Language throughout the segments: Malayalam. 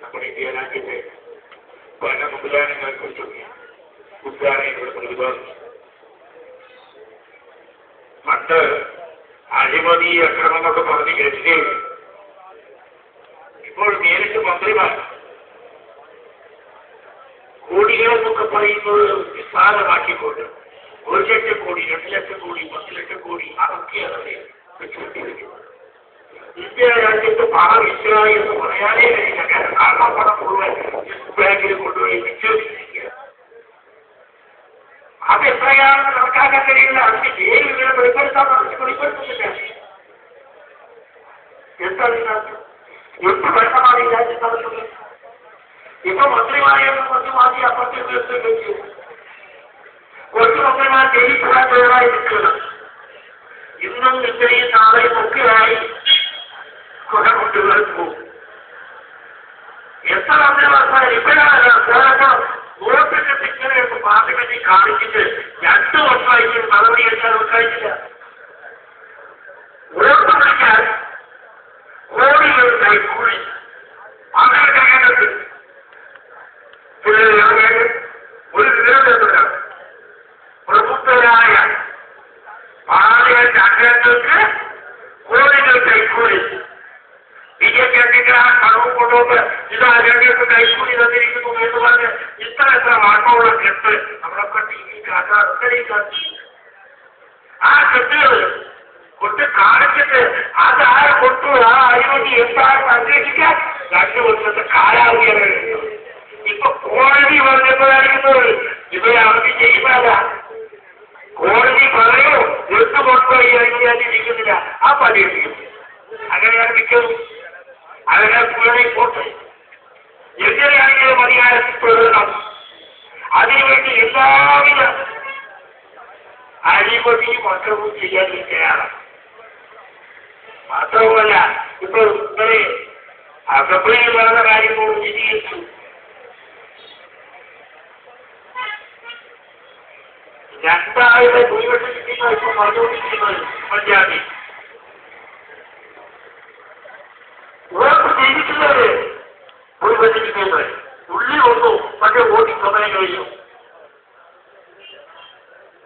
നമ്മുടെ ഇന്ത്യ രാജ്യത്തെ പല മുതലാളിമാർക്കും ഉദ്ഘാടനങ്ങൾ പ്രതിപാദിച്ചു. പണ്ട് അഴിമതി അക്രമം എന്നൊക്കെ പറഞ്ഞ് കേൾക്കുകയും ഇപ്പോൾ നേരിട്ട് മന്ത്രിമാർ കോടികളെന്നൊക്കെ പറയുന്നത് നിസ്സാരമാക്കിക്കൊണ്ട് 1 ലക്ഷം കോടി 2 ലക്ഷം കോടി 10 ലക്ഷം കോടി അതൊക്കെയാണ് വെച്ചുകൊണ്ടിരിക്കുന്നത്. ഇന്ത്യ രാജ്യത്ത് പണം ഇല്ല എന്ന് പറയാനേ കഴിയില്ല. കാരണം പണം മുഴുവൻ ബാങ്കിൽ കൊണ്ടുപോയി നിക്ഷേപിച്ചിരിക്കുക. അതെത്രയാണെന്ന് കണക്കാക്കാൻ കഴിയില്ല. അതിന് പേര് ഇങ്ങനെ വെളിപ്പെടുത്താൻ വെളിപ്പെടുത്തുന്നില്ല. എന്താ ഇതിനകത്ത് എന്ത് ഭരണമാണ് ഈ രാജ്യം നടത്തുന്നത്? ഇപ്പൊ മന്ത്രിമാരെയൊന്നും കുറച്ച് മാറ്റി അപ്പുറത്തെ വെച്ചു. കുറച്ച് മന്ത്രിമാർ ജയിക്കാൻ തയ്യാറായി നിൽക്കണം. ഇന്നും ഇത്രയും നാളെയും ഒക്കെയായി കുട കൊണ്ടുവരാൻ പോകും. എത്ര മന്ത്രിമാർ ഇപ്പോഴാണ് വോട്ടിന്റെ പിന്നലെയൊക്കെ പാർലമെന്റിൽ കാണിച്ചിട്ട് 2 വർഷമായിട്ട് നടപടിയെടുക്കാൻ കഴിയില്ല. വോട്ട് വിളിക്കാൻ കോടികൾ കൈക്കൂലി അങ്ങനെ കഴിയുന്നത് ഒരു വിരോധത്തില്ല. പ്രബുദ്ധരായ പാർലമെന്റ് അംഗങ്ങൾക്ക് കോടികൾ കൈക്കൂലി. ബിജെപി ആ പണവും കൊണ്ടുപോകുമ്പോ ഇത് അംഗങ്ങൾക്ക് കൈക്കൂലി തന്നിരിക്കുന്നു എന്ന് പറഞ്ഞ് ഇത്ര വാക്കമുള്ള കെട്ട് നമ്മളൊക്കെ ടി വി കാട്ടാറുണ്ട്. ആ കെട്ടുകൾ കൊണ്ട് കാണിച്ചിട്ട് അതാരെ കൊണ്ടു ആ അഴിമതി എന്താണെന്ന് അന്വേഷിക്കാൻ 2 വർഷത്തെ കാലാവധിയാണ്. ഇപ്പൊ കോടതി പറഞ്ഞപ്പോഴായിരിക്കുന്നത് ഇവരെ അവധി ചെയ്യുന്നതല്ല. കോടതി പറയൂ എന്ത് കൊണ്ടുപോയി അഴിമതിയാതിരിക്കുന്നില്ല. ആ പണിയെടുക്കും. അങ്ങനെയാണ് മിക്കതും. അതിനെ പുള്ളി പോട്ട് എങ്ങനെയാണെങ്കിലും അധികാരത്തിൽ തുടരണം. അതിനുവേണ്ടി എല്ലാവിധ അഴിമതിയും അക്രമവും ചെയ്യാൻ തയ്യാറാണ്. മാത്രവുമല്ല ഇപ്പോൾ ഇന്നലെ അസംബ്ലിയിൽ നടന്ന കാര്യങ്ങളും വിശദീകരിച്ചു. 2000 ഭൂരിപക്ഷം കിട്ടുന്ന ഇപ്പൊ പറഞ്ഞുകൊണ്ടിരിക്കുന്നത് പഞ്ചാബി വോട്ട് ചെയ്തിട്ടുള്ളത് ഭൂരിപക്ഷം കിട്ടുന്നത് ഉള്ളി വന്നു. പക്ഷേ വോട്ടിംഗ് സമയം കഴിഞ്ഞു.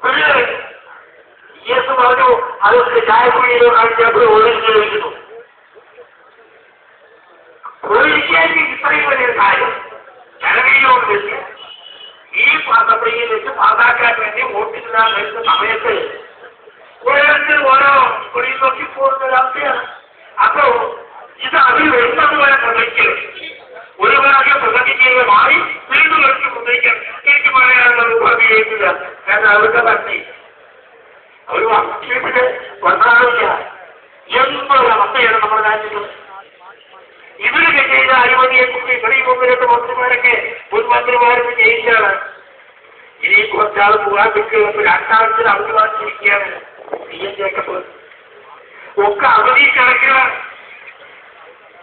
പിന്നെ പറഞ്ഞു അതൊക്കെ ചായക്കുഴിയിലോ കാണിച്ചപ്പോൾ ഒഴിക്കുന്നു. ഒഴിക്കാനും ഇത്രയും വലിയൊരു കാര്യം ജനവിനിയോഗം വെച്ച് ഈ അസംബ്ലിയിൽ വെച്ച് പാസാക്കാൻ വേണ്ടി വോട്ടില്ലാൻ വരുന്ന സമയത്ത് ഓരോരുത്തർ ഓരോ കുടിയിൽ നോക്കി പോകുന്ന ഒരവസ്ഥയാണ്. അപ്പോ ഇത് അതിൽ വരുന്നത് പോലെ പ്രസംഗിക്കരുത്. ഒരു പ്രാവശ്യം പ്രസംഗിക്കുന്നത് മാറി വീണ്ടും വെച്ച് പ്രസംഗിക്കാൻ എനിക്ക് പറയാനുള്ള ഉപാധി കേൾക്കില്ല. കാരണം അവരുടെ തന്നെ ഒരു അക്ഷേപിച്ച് വന്നാറില്ല എന്നുള്ള അവസ്ഥയാണ് നമ്മുടെ രാജ്യത്ത്. ഇവരൊക്കെ ചെയ്ത അഴിമതിയെക്കുറിച്ച് ഇത്രയും 1-2 മന്ത്രിമാരൊക്കെ മുൻമന്ത്രിമാരൊക്കെ ചെയ്യില്ലാണ്. ഇനി കുറച്ചാൾ പോകാൻ നിൽക്കുന്നത് 2-ാമത്തിൽ അവധി വാങ്ങിച്ചിരിക്കുകയാണ്. ജേക്കബ് ഒക്കെ അവധി കിടക്കുകയാണ്.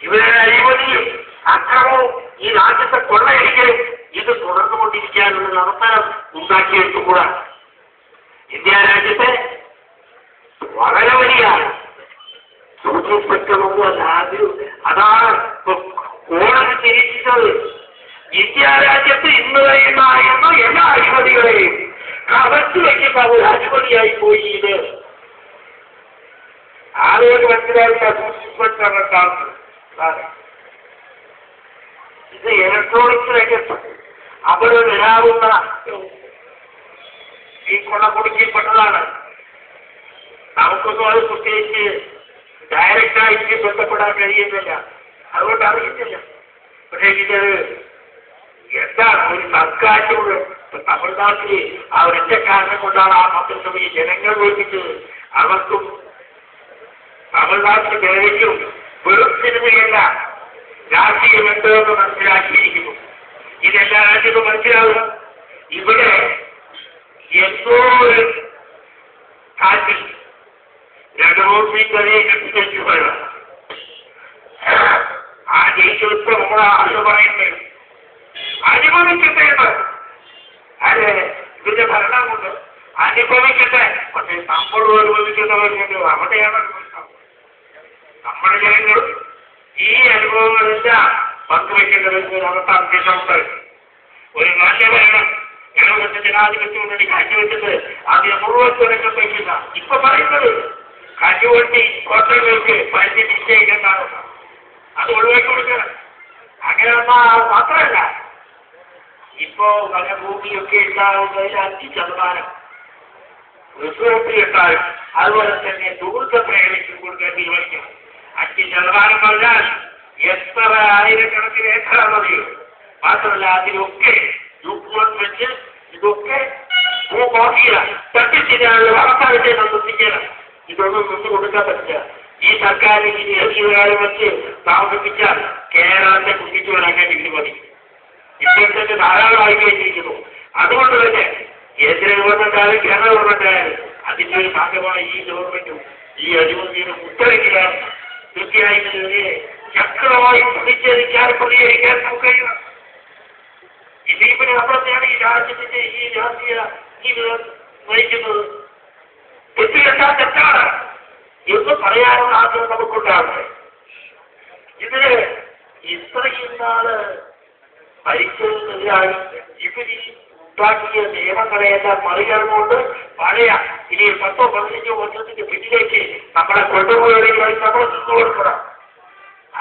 ഇവരുടെ അഴിമതിയും അക്രമവും ഈ രാജ്യത്തെ കൊള്ളയടിക്കലും ഇത് തുടർന്നുകൊണ്ടിരിക്കാനുള്ള അവസരം ഉണ്ടാക്കിയെടുത്തുകൂടാണ്. ഇന്ത്യ രാജ്യത്തെ വളരെ വലിയ സൂക്ഷിപ്പറ്റമൊന്നുമല്ല. അതാണ് കോടതി തിരിച്ചത്. ഇന്ത്യ രാജ്യത്ത് ഇന്ന് വരെയുണ്ടായിരുന്ന എല്ലാ അഴിമതികളെയും കവച്ചു വയ്ക്കുന്ന ഒരു അഴിമതിയായി പോയി. ഇത് ആളുകൾ മനസ്സിലാക്കിയ സൂക്ഷിപ്പറ്റാണ്. ഇത് ഇലക്ട്രോണിക്സ് രംഗത്ത് അവിടെ വരാവുന്ന ഈ കൊള്ളക്കൊടുക്കിൽപ്പെട്ടതാണ്. നമുക്കൊന്നും അത് പ്രത്യേകിച്ച് ഡയറക്റ്റായിട്ട് ബന്ധപ്പെടാൻ കഴിയുന്നില്ല. അതുകൊണ്ട് അറിയത്തില്ല. പക്ഷേ ഇത് എന്താ ഒരു സർക്കാരിനോട് തമിഴ്നാട്ടിൽ ആ ഒറ്റക്കാരനെ കൊണ്ടാണ് ആ മന്ത്രിസഭയെ ജനങ്ങൾ വിളിപ്പിച്ചത്. അവർക്കും തമിഴ്നാട്ടിൽ വേലയ്ക്കും വെറും സിനിമയല്ല രാഷ്ട്രീയമെന്തെന്ന് മനസ്സിലാക്കിയിരിക്കുന്നു. ഇതെല്ലാ രാജ്യത്തും മനസ്സിലാവുക. ഇവിടെ എന്തോ ഒരു കാറ്റിൽ 2 റോഡ് വരെ കെട്ടിച്ചു വേണം. ആ ജയിച്ചെടുത്ത് നമ്മളെ ആശ പറയുന്നത് അനുഭവിക്കട്ടെ. അതെ ഇതിന്റെ ഭരണം കൊണ്ട് അനുഭവിക്കട്ടെ. പക്ഷെ നമ്മൾ അനുഭവിക്കുന്നവർക്ക് അവിടെയാണ് പ്രശ്നം. നമ്മുടെ ജനങ്ങൾ ഈ അനുഭവങ്ങളെല്ലാം പങ്കുവയ്ക്കേണ്ടത് അവർക്ക് ആവശ്യമുണ്ട്. ഒരു നല്ല ഭരണം ഇടതുപക്ഷ ജനാധിപത്യ മുന്നണി കാഴ്ചവെച്ചത് അതിനെ മുഴുവൻ തുറക്കപ്പെട്ടില്ല. ഇപ്പൊ പറയുന്നത് കശുവണ്ടി ഹോട്ടലുകൾക്ക് പരത്തി നിശ്ചയിക്കേണ്ടാവും, അത് ഒഴിവാക്കി കൊടുക്കണം. അങ്ങനെ മാത്രമല്ല, ഇപ്പോ വനഭൂമിയൊക്കെ ഉണ്ടാവുന്നതിൽ 5% റിസോർട്ട് കിട്ടാനും അതുപോലെ തന്നെ ടൂറിസം മേഖലയ്ക്ക് കൊടുക്കാൻ തീരുമാനിക്കണം. 5% പറഞ്ഞാൽ എത്ര ആയിരക്കണക്കിന് ഏക്കറാണത്. മാത്രമല്ല അതിലൊക്കെ വെച്ച് ഇതൊക്കെ ഭൂമാഫിയ തട്ടിച്ചിടാനുള്ള വാർത്താവിഷയം ശ്രദ്ധിക്കണം. ഇതൊന്നും നിന്ന് കൊടുക്കാൻ പറ്റില്ല. ഈ സർക്കാർ ഇനി അധികാരം വെച്ച് താമസിപ്പിച്ചാൽ കേരളത്തെ കുട്ടിച്ചു വരാൻ ഡിഗ്രി മതി. ഇപ്പോഴത്തെ ധാരാളമായി കഴിഞ്ഞിരിക്കുന്നു. അതുകൊണ്ട് തന്നെ കേന്ദ്ര ഗവൺമെന്റായാലും കേരള ഗവൺമെന്റായാലും അതിന്റെ ഒരു ഭാഗമായി ഈ ഗവൺമെന്റും ഈ അഴിമതിയുടെ ഉത്തരവിലാണ്. തീർച്ചയായും ഇതിനെ ശക്തമായി പ്രതികരിക്കാൻ നമുക്ക് കഴിയണം. ഇതിനെ നമ്മളെയാണ് ഈ രാജ്യത്തിന്റെ ഈ രാഷ്ട്രീയ ജീവിതം നയിക്കുന്നത്. തെറ്റുകെട്ടാൻ തെറ്റാണ് എന്ന് പറയാനുള്ള ആഗ്രഹം നമുക്കുണ്ടാകട്ടെ. ഇതിന് ഇത്രയും നാള് ഭരിച്ചതിനെതിരായി ഇവര് ഉണ്ടാക്കിയ നിയമങ്ങളെയെല്ലാം മറികടന്നുകൊണ്ട് പഴയ ഇനി 10-15 വർഷത്തിന്റെ പിന്നിലേക്ക് നമ്മളെ കൊണ്ടുപോയി നമ്മൾ നിന്നു കൊടുക്കണം.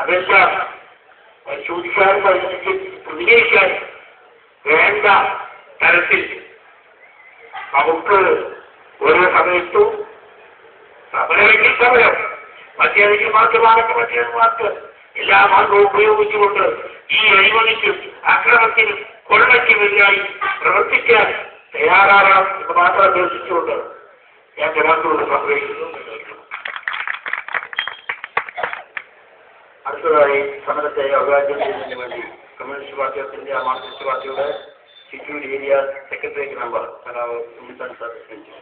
അതെല്ലാം പരിശോധിക്കാനും അതിനെ പ്രതികരിക്കാനും വേണ്ട തരത്തിൽ നമുക്ക് ഓരോ സമയത്തും സമരമെങ്കിൽ സമരം, മറ്റേതെങ്കിൽ മറ്റേത് എല്ലാ മാർഗവും ഉപയോഗിച്ചുകൊണ്ട് ഈ അഴിമതിക്കും അക്രമത്തിനും കൊള്ളയ്ക്കുമെതിരായി പ്രവർത്തിക്കാൻ തയ്യാറാകണം എന്ന് മാത്രം അഭ്യർത്ഥിച്ചുകൊണ്ട് ഞാൻ ജനങ്ങളോട് സംഗ്രഹിക്കുന്നു. അടുത്തതായി സമരത്തെ അവകാശം ചെയ്യുന്നതിന് വേണ്ടി communist party of India Marxist പാർട്ടിയുടെ ചിറ്റൂർ ഏരിയ സെക്രട്ടേറിയറ്റ് മെമ്പർ സഖാവ് ഉണ്ണിത്താൻ സാർ ക്ഷണിച്ചു.